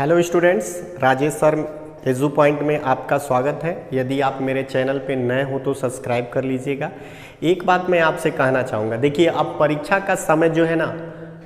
Hello students, Rajesh sir edu point में आपका स्वागत है। यदि आप मेरे चैनल पे नए हो तो सब्सक्राइब कर लीजिएगा। एक बात मैं आपसे कहना चाहूँगा, देखिए अब परीक्षा का समय जो है ना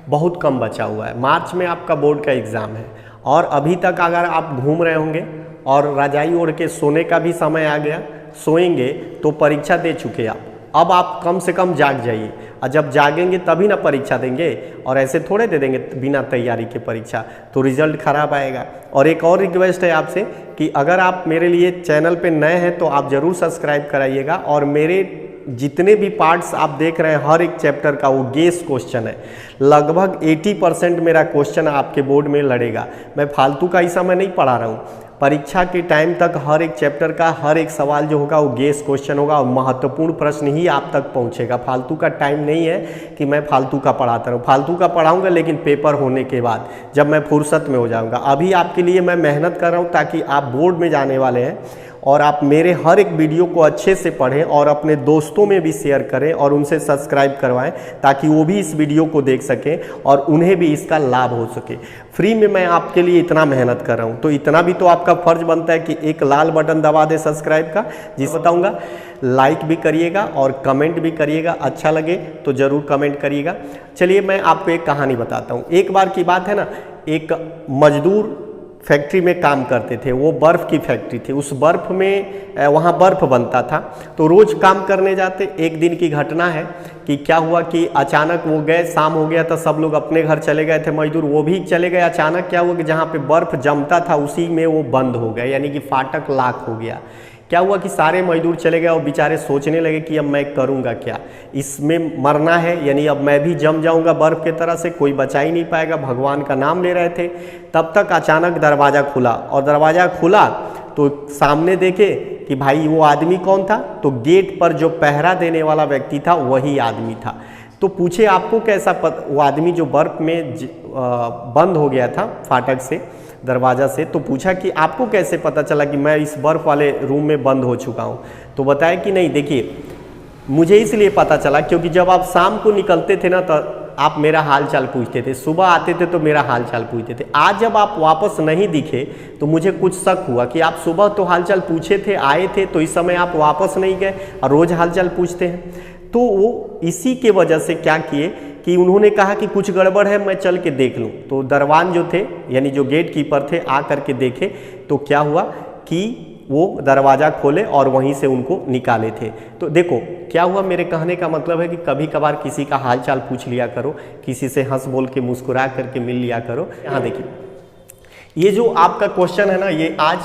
बहुत कम बचा हुआ है। मार्च में आपका बोर्ड का एग्ज़ाम है और अभी तक अगर आप घूम रहे होंगे और रजाई ओढ़ के सोने का भी समय आ गया, सोएंगे तो परीक्षा दे चुके आप। अब आप कम से कम जाग जाइए, और जब जागेंगे तभी ना परीक्षा देंगे, और ऐसे थोड़े दे देंगे बिना तैयारी के परीक्षा, तो रिजल्ट खराब आएगा। और एक और रिक्वेस्ट है आपसे कि अगर आप मेरे लिए चैनल पे नए हैं तो आप ज़रूर सब्सक्राइब कराइएगा। और मेरे जितने भी पार्ट्स आप देख रहे हैं हर एक चैप्टर का वो गेस क्वेश्चन है। लगभग 80% मेरा क्वेश्चन आपके बोर्ड में लड़ेगा। मैं फालतू का ऐसा मैं नहीं पढ़ा रहा हूँ। परीक्षा के टाइम तक हर एक चैप्टर का हर एक सवाल जो होगा वो गेस क्वेश्चन होगा और महत्वपूर्ण प्रश्न ही आप तक पहुंचेगा। फालतू का टाइम नहीं है कि मैं फालतू का पढ़ाता रहूँ। फालतू का पढ़ाऊंगा लेकिन पेपर होने के बाद, जब मैं फुर्सत में हो जाऊंगा। अभी आपके लिए मैं मेहनत कर रहा हूँ ताकि आप बोर्ड में जाने वाले हैं और आप मेरे हर एक वीडियो को अच्छे से पढ़ें और अपने दोस्तों में भी शेयर करें और उनसे सब्सक्राइब करवाएं, ताकि वो भी इस वीडियो को देख सकें और उन्हें भी इसका लाभ हो सके। फ्री में मैं आपके लिए इतना मेहनत कर रहा हूं, तो इतना भी तो आपका फर्ज बनता है कि एक लाल बटन दबा दे सब्सक्राइब का, जिस बताऊंगा। लाइक भी करिएगा और कमेंट भी करिएगा, अच्छा लगे तो ज़रूर कमेंट करिएगा। चलिए मैं आपको एक कहानी बताता हूँ। एक बार की बात है ना, एक मजदूर फैक्ट्री में काम करते थे। वो बर्फ़ की फैक्ट्री थी। उस बर्फ़ में वहाँ बर्फ़ बनता था, तो रोज़ काम करने जाते। एक दिन की घटना है कि क्या हुआ कि अचानक वो गए, शाम हो गया था, सब लोग अपने घर चले गए थे मजदूर, वो भी चले गए। अचानक क्या हुआ कि जहाँ पे बर्फ़ जमता था उसी में वो बंद हो गया, यानी कि फाटक लॉक हो गया। क्या हुआ कि सारे मजदूर चले गए और बेचारे सोचने लगे कि अब मैं करूँगा क्या, इसमें मरना है, यानी अब मैं भी जम जाऊँगा बर्फ़ की तरह से, कोई बचा ही नहीं पाएगा। भगवान का नाम ले रहे थे, तब तक अचानक दरवाज़ा खुला। और दरवाज़ा खुला तो सामने देखे कि भाई वो आदमी कौन था, तो गेट पर जो पहरा देने वाला व्यक्ति था वही आदमी था। तो पूछे आपको कैसा वो आदमी जो बर्फ़ में बंद हो गया था फाटक से, दरवाज़ा से, तो पूछा कि आपको कैसे पता चला कि मैं इस बर्फ़ वाले रूम में बंद हो चुका हूँ। तो बताया कि नहीं, देखिए मुझे इसलिए पता चला क्योंकि जब आप शाम को निकलते थे ना तो आप मेरा हाल चाल पूछते थे, सुबह आते थे तो मेरा हाल चाल पूछते थे। आज जब आप वापस नहीं दिखे तो मुझे कुछ शक हुआ कि आप सुबह तो हाल चाल पूछे थे, आए थे, तो इस समय आप वापस नहीं गए और रोज़ हाल चाल पूछते हैं। तो वो इसी के वजह से क्या किए कि उन्होंने कहा कि कुछ गड़बड़ है, मैं चल के देख लूँ। तो दरवान जो थे, यानी जो गेट कीपर थे, आ करके देखे तो क्या हुआ कि वो दरवाज़ा खोले और वहीं से उनको निकाले थे। तो देखो क्या हुआ, मेरे कहने का मतलब है कि कभी कभार किसी का हाल चाल पूछ लिया करो, किसी से हंस बोल के मुस्कुरा करके मिल लिया करो। यहाँ देखिए, ये जो आपका क्वेश्चन है ना, ये आज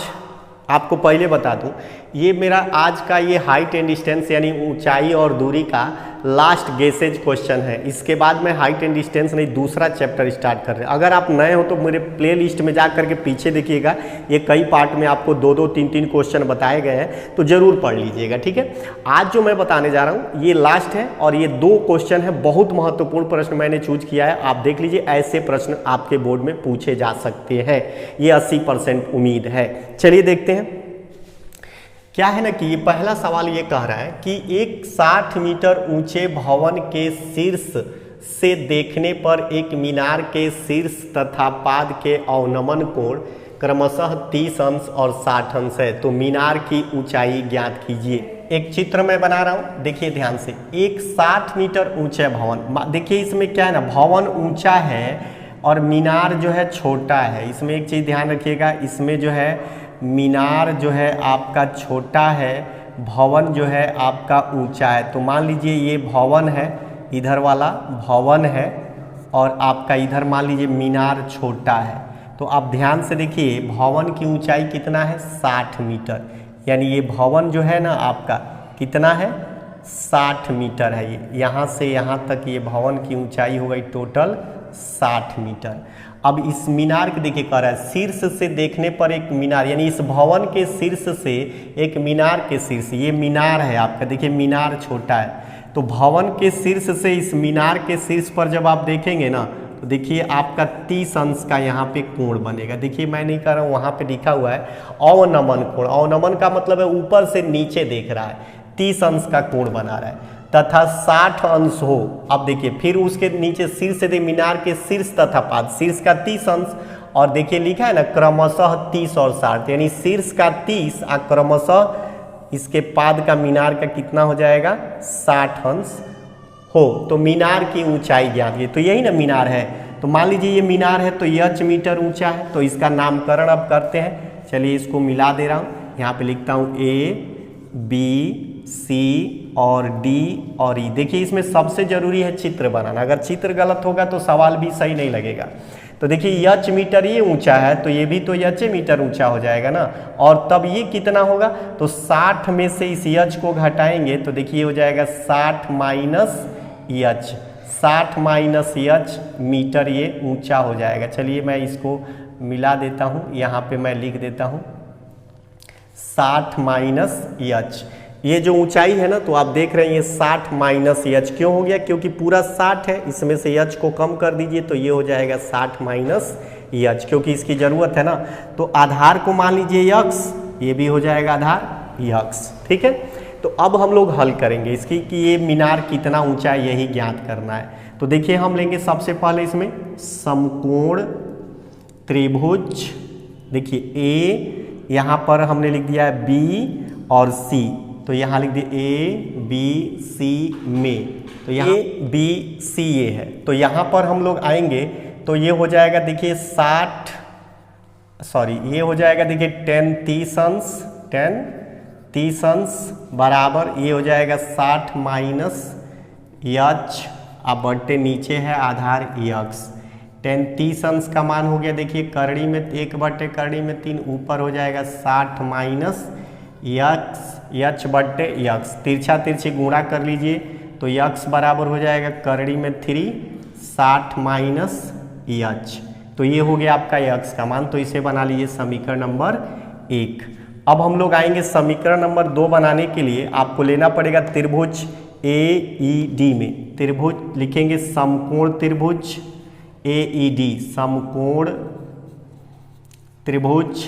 आपको पहले बता दूं, ये मेरा आज का ये हाइट एंड डिस्टेंस यानी ऊंचाई और दूरी का लास्ट गेसेज क्वेश्चन है। इसके बाद मैं हाइट एंड डिस्टेंस नहीं दूसरा चैप्टर स्टार्ट कर रहे हैं। अगर आप नए हो तो मेरे प्लेलिस्ट में जा करके पीछे देखिएगा, ये कई पार्ट में आपको 2-2, 3-3 क्वेश्चन बताए गए हैं, तो ज़रूर पढ़ लीजिएगा, ठीक है। आज जो मैं बताने जा रहा हूँ ये लास्ट है और ये 2 क्वेश्चन है, बहुत महत्वपूर्ण प्रश्न मैंने चूज किया है। आप देख लीजिए, ऐसे प्रश्न आपके बोर्ड में पूछे जा सकते हैं, ये 80% उम्मीद है। चलिए देखते हैं क्या है ना कि ये पहला सवाल ये कह रहा है कि एक 60 मीटर ऊंचे भवन के शीर्ष से देखने पर एक मीनार के शीर्ष तथा पाद के अवनमन कोण क्रमशः 30 अंश और 60 अंश है, तो मीनार की ऊंचाई ज्ञात कीजिए। एक चित्र मैं बना रहा हूं, देखिए ध्यान से। एक 60 मीटर ऊंचे भवन, देखिए इसमें क्या है ना, भवन ऊंचा है और मीनार जो है छोटा है। इसमें एक चीज़ ध्यान रखिएगा, इसमें जो है मीनार जो है आपका छोटा है, भवन जो है आपका ऊंचा है। तो मान लीजिए ये भवन है, इधर वाला भवन है और आपका इधर मान लीजिए मीनार छोटा है। तो आप ध्यान से देखिए, भवन की ऊंचाई कितना है, 60 मीटर, यानी ये भवन जो है ना आपका कितना है, 60 मीटर है। ये यहाँ से यहाँ तक ये भवन की ऊंचाई हो गई टोटल 60 मीटर। अब इस मीनार के देखिए कह रहा है शीर्ष से देखने पर एक मीनार, यानी इस भवन के शीर्ष से एक मीनार के शीर्ष, ये मीनार है आपका, देखिए मीनार छोटा है, तो भवन के शीर्ष से इस मीनार के शीर्ष पर जब आप देखेंगे ना तो देखिए आपका 30 अंश का यहाँ पे कोण बनेगा। देखिए मैं नहीं कर रहा हूँ, वहाँ पे लिखा हुआ है अवनमन कोण। अवनमन का मतलब है ऊपर से नीचे देख रहा है, 30 अंश का कोण बना रहा है। तथा 60 अंश हो। अब देखिए फिर उसके नीचे शीर्ष दे मीनार के शीर्ष तथा पाद, शीर्ष का 30 अंश और देखिए लिखा है ना क्रमशः 30 और 60, यानी शीर्ष का 30 और क्रमशः इसके पाद का मीनार का कितना हो जाएगा 60 अंश हो। तो मीनार की ऊंचाई ज्ञात है, तो यही ना मीनार है। तो मान लीजिए ये मीनार है तो h मीटर ऊंचा है, तो इसका नामकरण अब करते हैं। चलिए इसको मिला दे रहा हूँ, यहाँ पे लिखता हूँ A B C और D और E। देखिए इसमें सबसे जरूरी है चित्र बनाना, अगर चित्र गलत होगा तो सवाल भी सही नहीं लगेगा। तो देखिए h मीटर ये ऊंचा है तो ये भी तो h मीटर ऊंचा हो जाएगा ना, और तब ये कितना होगा, तो 60 में से इस h को घटाएंगे तो देखिए हो जाएगा 60 minus h, 60 minus h metre ये ऊंचा हो जाएगा। चलिए मैं इसको मिला देता हूँ, यहाँ पे मैं लिख देता हूँ 60 माइनस h। ये जो ऊंचाई है ना तो आप देख रहे हैं ये 60 माइनस h क्यों हो गया, क्योंकि पूरा 60 है, इसमें से h को कम कर दीजिए तो ये हो जाएगा 60 माइनस h, क्योंकि इसकी ज़रूरत है ना। तो आधार को मान लीजिए x, ये भी हो जाएगा आधार x, ठीक है। तो अब हम लोग हल करेंगे इसकी कि ये मीनार कितना ऊंचा है यही ज्ञात करना है। तो देखिए हम लेंगे सबसे पहले इसमें समकोण त्रिभुज, देखिए A, यहाँ पर हमने लिख दिया है B और C, तो यहाँ लिख दिए A B C में, तो यहाँ A B C ये है। तो यहाँ पर हम लोग आएंगे तो ये हो जाएगा देखिए 60, सॉरी ये हो जाएगा देखिए 10 30 अंश, 10 30 अंश बराबर ये हो जाएगा 60 माइनस h, अब बट्टे नीचे है आधार x। 10 30 अंश का मान हो गया देखिए करड़ी में 1 बट्टे करड़ी में 3, ऊपर हो जाएगा 60 माइनस h बट्टे x, तिरछा तिरछी गुणा कर लीजिए तो x बराबर हो जाएगा करड़ी में 3 60 माइनस h। तो ये हो गया आपका x का मान, तो इसे बना लीजिए समीकरण नंबर 1। अब हम लोग आएंगे समीकरण नंबर 2 बनाने के लिए आपको लेना पड़ेगा त्रिभुज AED में, त्रिभुज लिखेंगे समकोण त्रिभुज AED, समकोण त्रिभुज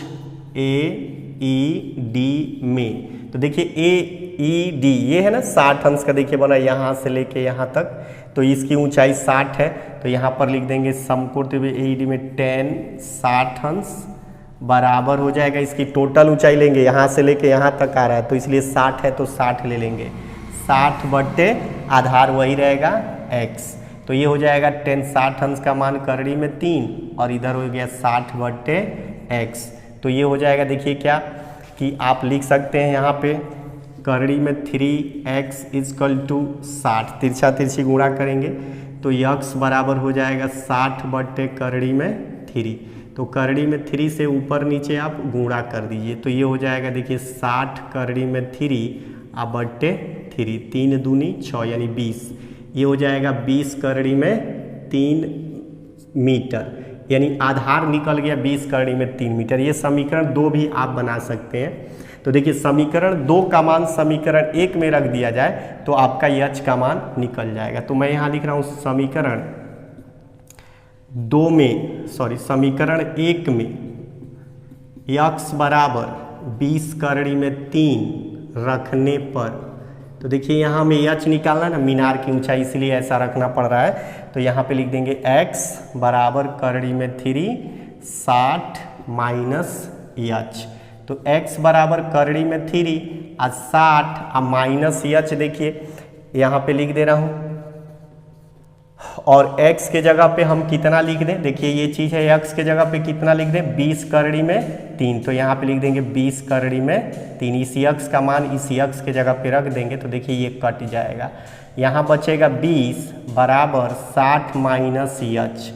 AED में। तो देखिए AED ये है ना 60 अंश का, देखिए बना यहाँ से लेके यहाँ तक, तो इसकी ऊंचाई 60 है, तो यहाँ पर लिख देंगे समकोण त्रिभुज AED में 10 60 अंश बराबर हो जाएगा, इसकी टोटल ऊंचाई लेंगे यहाँ से लेके यहाँ तक आ रहा है तो इसलिए 60 है तो 60 ले लेंगे, 60 बट्टे आधार वही रहेगा x। तो ये हो जाएगा 10 60 अंश का मान करड़ी में 3 और इधर हो गया 60 बट्टे x। तो ये हो जाएगा देखिए क्या कि आप लिख सकते हैं यहाँ पे करड़ी में 3x इजकल टू 60, तिरछा तिरछी गुणा करेंगे तो x बराबर हो जाएगा 60 बट्टे करड़ी में 3, तो करड़ी में 3 से ऊपर नीचे आप गुणा कर दीजिए तो ये हो जाएगा देखिए 60 करड़ी में 3 अब बट्टे 3, 3 दूनी 6 यानी 20, ये हो जाएगा 20 करड़ी में 3 मीटर, यानी आधार निकल गया 20 करड़ी में 3 मीटर। ये समीकरण 2 भी आप बना सकते हैं। तो देखिए समीकरण 2 का मान समीकरण 1 में रख दिया जाए तो आपका h का मान निकल जाएगा। तो मैं यहाँ लिख रहा हूँ समीकरण 2 में, सॉरी समीकरण 1 में x बराबर 20 करड़ी में 3 रखने पर, तो देखिए यहाँ हमें h निकालना ना मीनार की ऊंचाई, इसलिए ऐसा रखना पड़ रहा है। तो यहाँ पे लिख देंगे x बराबर करड़ी में 3 60 माइनस h, तो x बराबर करड़ी में 3 और 60 और माइनस h, देखिए यहाँ पे लिख दे रहा हूँ, और x के जगह पे हम कितना लिख दें, देखिए ये चीज़ है x के जगह पे कितना लिख दें 20 करड़ी में 3, तो यहाँ पे लिख देंगे 20 करड़ी में 3, इसी x का मान इसी x के जगह पे रख देंगे तो देखिए ये कट जाएगा, यहाँ बचेगा 20 बराबर 60 माइनस h।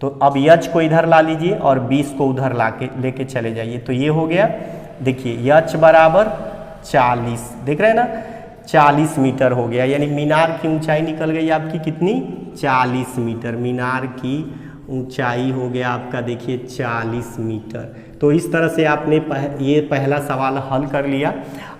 तो अब h को इधर ला लीजिए और 20 को उधर ला के लेके चले जाइए, तो ये हो गया देखिए h बराबर 40, देख रहे हैं ना 40 मीटर हो गया, यानी मीनार की ऊंचाई निकल गई आपकी कितनी 40 मीटर, मीनार की ऊंचाई हो गया आपका देखिए 40 मीटर। तो इस तरह से आपने ये पहला सवाल हल कर लिया।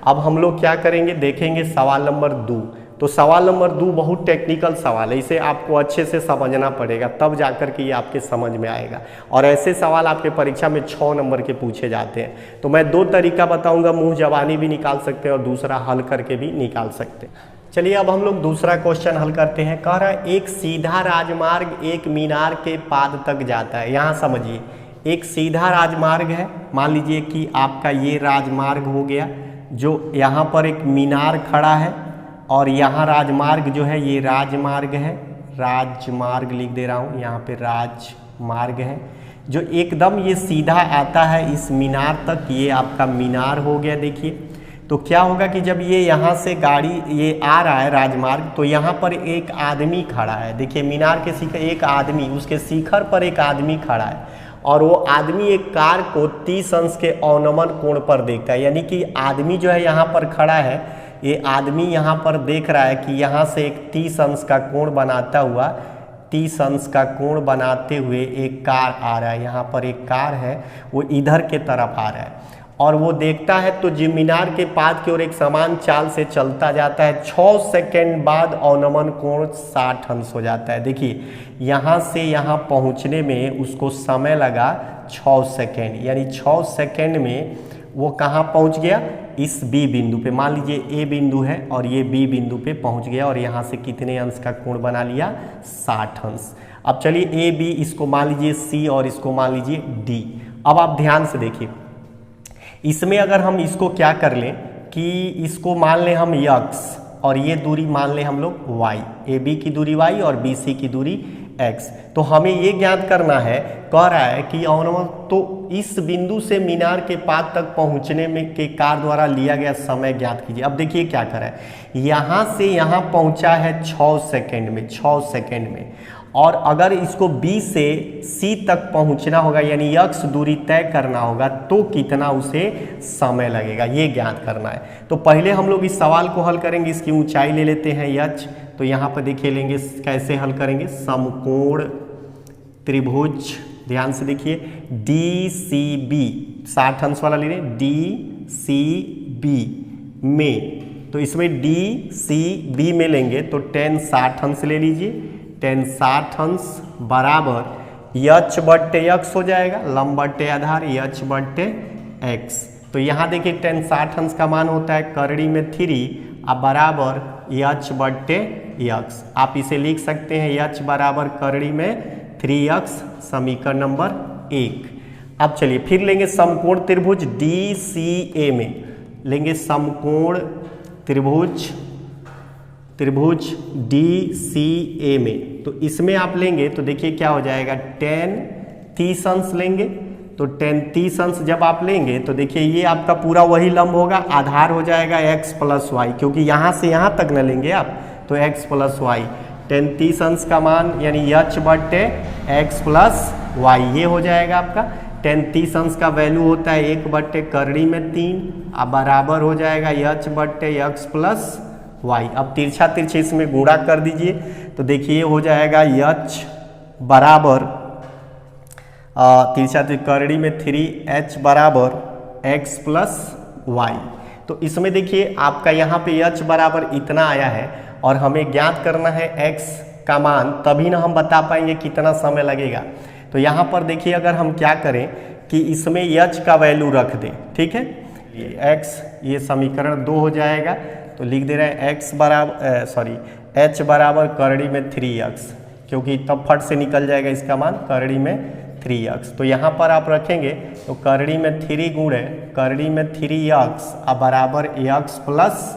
अब हम लोग क्या करेंगे देखेंगे सवाल नंबर 2। तो सवाल नंबर 2 बहुत टेक्निकल सवाल है, इसे आपको अच्छे से समझना पड़ेगा तब जाकर के ये आपके समझ में आएगा, और ऐसे सवाल आपके परीक्षा में 6 नंबर के पूछे जाते हैं। तो मैं 2 तरीका बताऊंगा, मुंह जबानी भी निकाल सकते हैं और दूसरा हल करके भी निकाल सकते हैं। चलिए अब हम लोग दूसरा क्वेश्चन हल करते हैं। कह रहा है एक सीधा राजमार्ग एक मीनार के पाद तक जाता है। यहाँ समझिए एक सीधा राजमार्ग है, मान लीजिए कि आपका ये राजमार्ग हो गया, जो यहाँ पर एक मीनार खड़ा है और यहाँ राजमार्ग जो है ये राजमार्ग है, राजमार्ग लिख दे रहा हूँ, यहाँ पे राजमार्ग है जो एकदम ये सीधा आता है इस मीनार तक, ये आपका मीनार हो गया। देखिए तो क्या होगा कि जब ये यहाँ से गाड़ी ये आ रहा है राजमार्ग, तो यहाँ पर एक आदमी खड़ा है। देखिए मीनार के शिखर एक आदमी, उसके शिखर पर एक आदमी खड़ा है और वो आदमी एक कार को 30 अंश के अवनमन कोण पर देखता है, यानी कि आदमी जो है यहाँ पर खड़ा है, ये आदमी यहाँ पर देख रहा है कि यहाँ से एक 30 अंश का कोण बनाता हुआ, 30 अंश का कोण बनाते हुए एक कार आ रहा है। यहाँ पर एक कार है वो इधर के तरफ आ रहा है और वो देखता है तो जी मीनार के पाद की ओर एक समान चाल से चलता जाता है। 6 सेकंड बाद अवनमन कोण 60 अंश हो जाता है। देखिए यहाँ से यहाँ पहुँचने में उसको समय लगा 6 सेकंड, यानी 6 सेकंड में वो कहाँ पहुँच गया, इस बी बिंदु पे। मान लीजिए ए बिंदु है और ये बी बिंदु पे पहुँच गया और यहाँ से कितने अंश का कोण बना लिया, 60 अंश। अब चलिए ए बी, इसको मान लीजिए सी और इसको मान लीजिए डी। अब आप ध्यान से देखिए, इसमें अगर हम इसको क्या कर लें कि इसको मान लें हम x और ये दूरी मान लें हम लोग y, ए बी की दूरी y और बी सी की दूरी x, तो हमें ये ज्ञात करना है, कह रहा है कि अवनमन, तो इस बिंदु से मीनार के पाद तक पहुंचने में के कार द्वारा लिया गया समय ज्ञात कीजिए। अब देखिए क्या कर रहा है, यहाँ से यहाँ पहुंचा है 6 सेकंड में, 6 सेकंड में, और अगर इसको B से C तक पहुंचना होगा यानी x दूरी तय करना होगा तो कितना उसे समय लगेगा, ये ज्ञात करना है। तो पहले हम लोग इस सवाल को हल करेंगे, इसकी ऊंचाई ले लेते हैं h, तो यहाँ पर देखिए लेंगे, कैसे हल करेंगे, समकोण त्रिभुज, ध्यान से देखिए DCB, 60 अंश वाला ले लें, DCB में, तो इसमें DCB में लेंगे तो tan 60 अंश ले लीजिए, tan 60 अंश बराबर h बट्टे x हो जाएगा, लंब बट्टे आधार h बट्टे x। तो यहाँ देखिए tan 60 अंश का मान होता है करड़ी में 3 अब बराबर h बट्टे x। आप इसे लिख सकते हैं h बराबर करड़ी में 3x, समीकरण नंबर 1। अब चलिए फिर लेंगे समकोण त्रिभुज DCA में, लेंगे समकोण त्रिभुज DCA में, तो इसमें आप लेंगे तो देखिए क्या हो जाएगा, tan 30 अंश लेंगे, तो tan 30 अंश जब आप लेंगे तो देखिए ये आपका पूरा वही लंब होगा, आधार हो जाएगा x प्लस वाई, क्योंकि यहाँ से यहाँ तक न लेंगे आप तो x प्लस वाई, tan 30 अंश का मान यानी h बट्टे x प्लस वाई, ये हो जाएगा आपका। tan 30 अंश का वैल्यू होता है 1 बट्टे करड़ी में 3 अब बराबर हो जाएगा h बट्टे x प्लस y। अब तिरछा तिरछे इसमें गुणा कर दीजिए तो देखिए हो जाएगा h बराबर तिरछा करड़ी में 3h बराबर x प्लस वाई। तो इसमें देखिए आपका यहाँ पे h बराबर इतना आया है और हमें ज्ञात करना है x का मान, तभी ना हम बता पाएंगे कितना समय लगेगा। तो यहाँ पर देखिए अगर हम क्या करें कि इसमें h का वैल्यू रख दें, ठीक है, x, ये समीकरण 2 हो जाएगा, तो लिख दे रहे हैं x बराबर h बराबर करड़ी में 3x, क्योंकि तब फट से निकल जाएगा इसका मान करड़ी में 3x। तो यहाँ पर आप रखेंगे तो करड़ी में 3 गुणे करड़ी में 3x अब बराबर x प्लस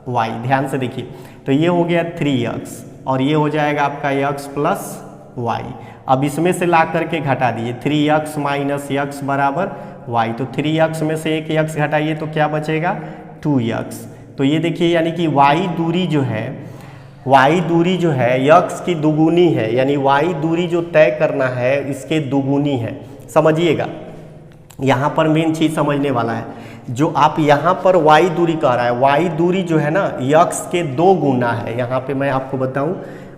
y। ध्यान से देखिए तो ये हो गया 3x और ये हो जाएगा आपका x प्लस y। अब इसमें से ला करके घटा दिए, 3x माइनस x बराबर y, तो 3x में से एक x घटाइए तो क्या बचेगा, 2x। तो ये देखिए यानी कि y दूरी जो है x की दुगुनी है, यानी y दूरी जो तय करना है इसके दुगुनी है। समझिएगा यहाँ पर मेन चीज समझने वाला है, जो आप यहाँ पर y दूरी कह रहा है, y दूरी जो है ना x के 2 गुना है। यहाँ पे मैं आपको बताऊं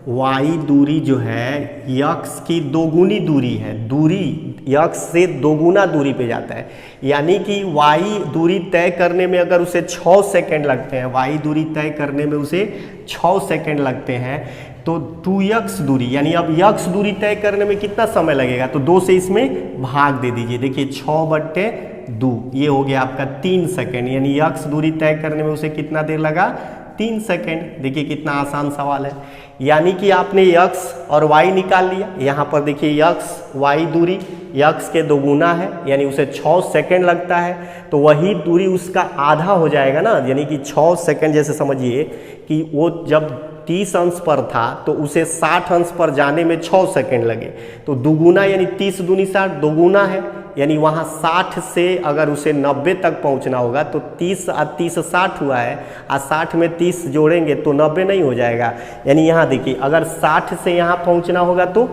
y दूरी जो है x की 2 गुनी दूरी है, दूरी x से 2 गुना दूरी पे जाता है, यानी कि y दूरी तय करने में अगर उसे 6 सेकंड लगते हैं, y दूरी तय करने में उसे 6 सेकंड लगते हैं, तो 2x दूरी यानी अब x दूरी तय करने में कितना समय लगेगा, तो 2 से इसमें भाग दे दीजिए। देखिए 6 बट्टे 2, ये हो गया आपका 3 सेकंड, यानी x दूरी तय करने में उसे कितना देर लगा, 3 सेकेंड। देखिए कितना आसान सवाल है। यानी कि आपने x और y निकाल लिया। यहाँ पर देखिए x y दूरी x के दोगुना है, यानी उसे 6 सेकेंड लगता है, तो वही दूरी उसका आधा हो जाएगा ना। यानी कि 6 सेकेंड, जैसे समझिए कि वो जब 30 अंश पर था तो उसे 60 अंश पर जाने में 6 सेकेंड लगे, तो दुगुना यानी 30 दूनी 60 दोगुना है, यानी वहाँ 60 से अगर उसे 90 तक पहुँचना होगा तो 30 और 30 60 हुआ है, और 60 में 30 जोड़ेंगे तो 90 नहीं हो जाएगा। यानी यहाँ देखिए अगर 60 से यहाँ पहुँचना होगा तो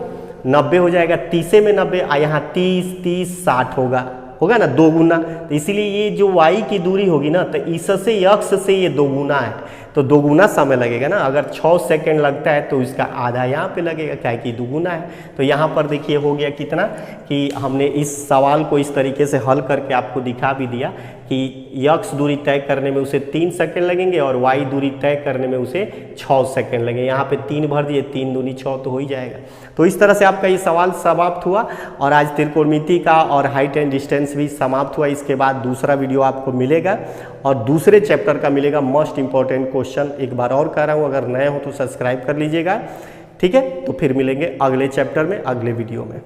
90 हो जाएगा, 30 में 90, और यहाँ 30 60 होगा ना, दोगुना। तो इसीलिए ये जो y की दूरी होगी ना, तो इससे x से ये दोगुना है, तो दोगुना समय लगेगा ना। अगर 6 सेकेंड लगता है तो इसका आधा यहाँ पे लगेगा, क्या है कि दोगुना है। तो यहाँ पर देखिए हो गया कितना, कि हमने इस सवाल को इस तरीके से हल करके आपको दिखा भी दिया कि x दूरी तय करने में उसे 3 सेकेंड लगेंगे और y दूरी तय करने में उसे 6 सेकेंड लगेंगे। यहाँ पे 3 भर दिए, 3 दूनी 6 तो हो ही जाएगा। तो इस तरह से आपका ये सवाल समाप्त हुआ, और आज त्रिकोणमिति का और हाइट एंड डिस्टेंस भी समाप्त हुआ। इसके बाद दूसरा वीडियो आपको मिलेगा और दूसरे चैप्टर का मिलेगा मोस्ट इंपॉर्टेंट क्वेश्चन। एक बार और कह रहा हूँ, अगर नए हो तो सब्सक्राइब कर लीजिएगा, ठीक है। तो फिर मिलेंगे अगले चैप्टर में, अगले वीडियो में।